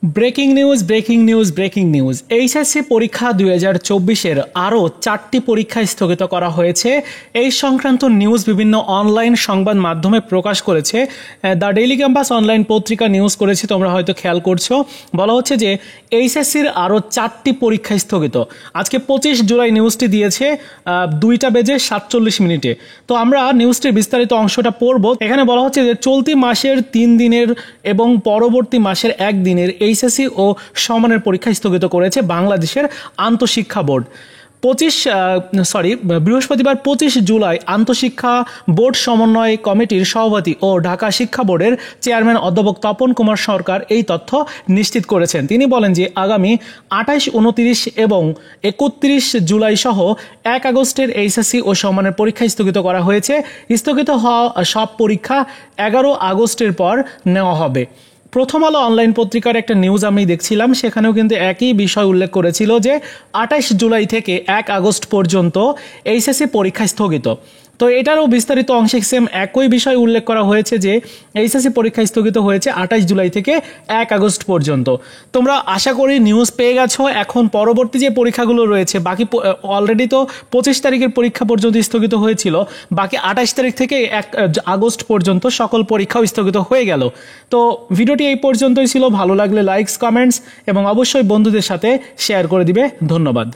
Breaking news HSC পরীক্ষা 2024-এর আরও 4টি পরীক্ষা স্থগিত করা হয়েছে। এই সংক্রান্ত নিউজ বিভিন্ন অনলাইন সংবাদ মাধ্যমে প্রকাশ করেছে। দ্য ডেইলি ক্যাম্পাস অনলাইন পত্রিকা নিউজ করেছে, তোমরা হয়তো খেয়াল করছো। বলা হচ্ছে যে এইচএসসির আরও 4টি পরীক্ষা স্থগিত। আজকে 25 জুলাই নিউজটি দিয়েছে 2:47 তো আমরা নিউজটির বিস্তারিত অংশটা পড়ব। এখানে বলা হচ্ছে যে চলতি মাসের 3 দিনের এবং পরবর্তী মাসের 1 দিনের এইচএসসি ও সমানের পরীক্ষা স্থগিত করেছে বাংলাদেশের আন্তঃশিক্ষা বোর্ড। বৃহস্পতিবার 25 জুলাই আন্তঃশিক্ষা বোর্ড সমন্বয় কমিটির সভাপতি ও ঢাকা শিক্ষা বোর্ডের চেয়ারম্যান অধ্যাপক তপন কুমার সরকার এই তথ্য নিশ্চিত করেছেন। তিনি বলেন যে আগামী 28, 29 এবং 31 জুলাই সহ 1 আগস্টের এইচএসসি ও সমানের পরীক্ষা স্থগিত করা হয়েছে। স্থগিত হওয়া সব পরীক্ষা 11 আগস্টের পর নেওয়া হবে। প্রথম আলো অনলাইন পত্রিকার একটা নিউজ আমি দেখছিলাম, সেখানেও কিন্তু একই বিষয় উল্লেখ করেছিল যে 28 জুলাই থেকে 1 আগস্ট পর্যন্ত এইচএসসি পরীক্ষা স্থগিত। তো এটারও বিস্তারিত অংশে সেম একই বিষয় উল্লেখ করা হয়েছে যে এইচএসসি পরীক্ষা স্থগিত হয়েছে 28 জুলাই থেকে 1 আগস্ট পর্যন্ত। তোমরা আশা করি নিউজ পেয়ে গেছো। এখন পরবর্তী যে পরীক্ষাগুলো রয়েছে, বাকি অলরেডি তো 25 তারিখের পরীক্ষা পর্যন্ত স্থগিত হয়েছিল, বাকি 28 তারিখ থেকে 1 আগস্ট পর্যন্ত সকল পরীক্ষাও স্থগিত হয়ে গেল। তো ভিডিওটি এই পর্যন্তই ছিল। ভালো লাগলে লাইকস, কমেন্টস এবং অবশ্যই বন্ধুদের সাথে শেয়ার করে দিবে। ধন্যবাদ।